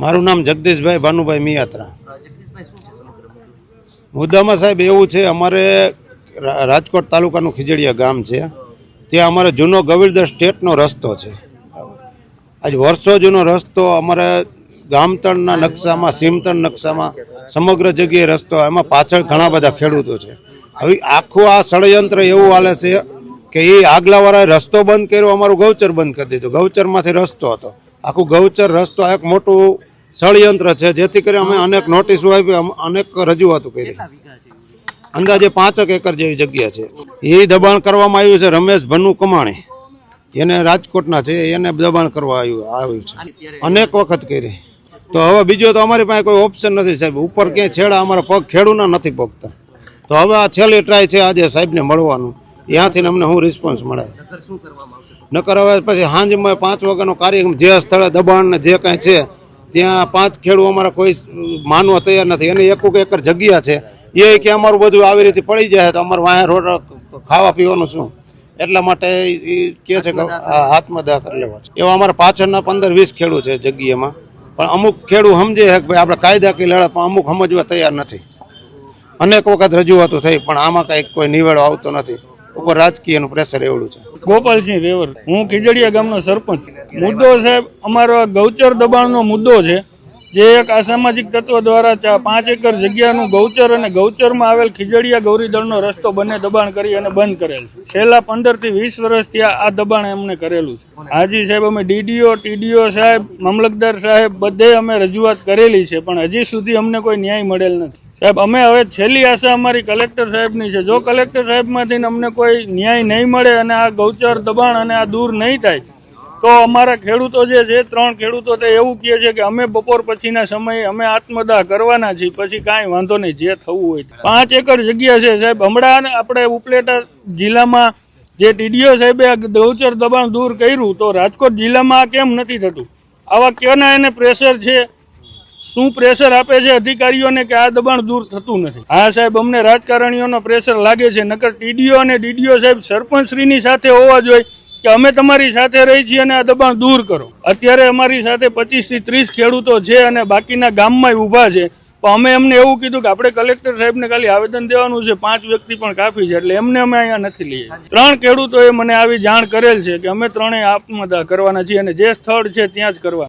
મારું નામ જગદીશભાઈ ભાનુભાઈ મિયાત્રા। મુદ્દામાં સાહેબ એવું છે, અમારે રાજકોટ તાલુકાનું ખીજડીયા ગામ છે, ત્યાં અમારે જૂનો ગવિરદર સ્ટેટનો રસ્તો છે। આજ વર્ષો જૂનો રસ્તો અમારે ગામતળના નકશામાં, સીમતળ નકશામાં સમગ્ર જગ્યાએ રસ્તો, એમાં પાછળ ઘણા બધા ખેડૂતો છે। હવે આખું આ ષડયંત્ર એવું હાલે છે કે એ આગલાવાળાએ રસ્તો બંધ કર્યો, અમારું ગૌચર બંધ કરી દીધું। ગૌચરમાંથી રસ્તો હતો, આખું ગૌચર રસ્તો એક મોટું ષડયંત્ર છે, જેથી કરી અમે અનેક નોટિસો આપી, અનેક રજૂઆતો કરી। અંદાજે 5 એકર જેવી જગ્યા છે। એ દબાણ કરવામાં આવ્યું છે રમેશ ભનુ કમાણી, એને રાજકોટના છે, એને દબાણ કરવા આવ્યું છે, અનેક વખત કરી। તો હવે બીજો તો અમારી પાસે કોઈ ઓપ્શન નથી સાહેબ, ઉપર ક્યાંય છેડા અમારા પગ ખેડૂના નથી પગતા। તો હવે આ છેલ્લી ટ્રાય છે આજે સાહેબને મળવાનું, ત્યાંથી અમને શું રિસ્પોન્સ મળે, નકર હવે પછી સાંજમાં 5 વાગ્યાનો કાર્યક્રમ જે સ્થળે દબાણ ને જે કાંઈ છે ત્યાં 5 ખેડૂત અમારા કોઈ માનવા તૈયાર નથી। એને 1 એકર જગ્યા છે, એ કે અમારું બધું આવી રીતે પડી જાય તો અમારે વાયા રોડ ખાવા પીવાનું શું, એટલા માટે એ કહે છે કે આત્મદાહ કરી લેવા છે। એવા અમારા પાછળના 15-20 ખેડૂત છે જગ્યામાં, પણ અમુક ખેડૂત સમજે છે કે ભાઈ આપણે કાયદાકીય લડત, પણ અમુક સમજવા તૈયાર નથી। અનેક વખત રજૂઆતો થઈ, પણ આમાં કંઈક કોઈ નિવેડો આવતો નથી, ઉપર રાજકીયનું પ્રેશર એવડું છે। ગોપાલસિંહ રેવર, હું ખીજડીયા ગામનો સરપંચ। મુદ્દો સાહેબ અમારો ગૌચર દબાણનો મુદ્દો છે, જે એક અસામાજિક તત્વ દ્વારા 5 એકર જગ્યાનું ગૌચર અને ગૌચરમાં આવેલ ખીજડીયા ગૌરીદળનો રસ્તો બંને દબાણ કરી અને બંધ કરેલ છે। છેલ્લા 15 થી 20 વર્ષથી આ દબાણ એમને કરેલું છે। હાજી સાહેબ, અમે ડીડીઓ, ટીડીઓ સાહેબ, મામલતદાર સાહેબ બધે અમે રજૂઆત કરેલી છે, પણ હજી સુધી અમને કોઈ ન્યાય મળેલ નથી સાહેબ। અમે હવે છેલ્લી આશા અમારી કલેક્ટર સાહેબની છે, જો કલેક્ટર સાહેબમાંથી અમને કોઈ ન્યાય નહીં મળે અને આ ગૌચર દબાણ અને આ દૂર નહીં થાય તો અમારા ખેડૂતો જે છે, 3 ખેડૂતો તે એવું કહે છે કે અમે બપોર પછીના સમયે અમે આત્મદાહ કરવાના છીએ, પછી કાંઈ વાંધો નહીં, જે થવું હોય। 5 એકર જગ્યા છે સાહેબ। હમણાં આપણે ઉપલેટા જિલ્લામાં જે ટીડીઓ સાહેબે આ ગૌચર દબાણ દૂર કર્યું, તો રાજકોટ જિલ્લામાં આ કેમ નથી થતું? આવા કેના એને પ્રેશર છે, શું પ્રેશર આપે છે અધિકારીઓને કે આ દબાણ દૂર થતું નથી? હા સાહેબ, અમને રાજકારણીઓનો પ્રેશર લાગે છે, નકર ટીડીઓ અને ડીડીઓ સાહેબ સરપંચશ્રીની સાથે હોવા જોઈએ કે અમે તમારી સાથે રહી છીએ અને આ દબાણ દૂર કરો। અત્યારે અમારી સાથે 25 થી 30 ખેડૂતો છે અને બાકીના ગામમાં ઊભા છે, પણ અમે એમને એવું કીધું કે આપણે કલેક્ટર સાહેબને ખાલી આવેદન દેવાનું છે, 5 વ્યક્તિ પણ કાફી છે, એટલે એમને અમે અહીંયા નથી લઈએ। 3 ખેડૂતોએ મને આવી જાણ કરેલ છે કે અમે 3 આત્મદાહ કરવાના છીએ અને જે સ્થળ છે ત્યાં જ કરવા।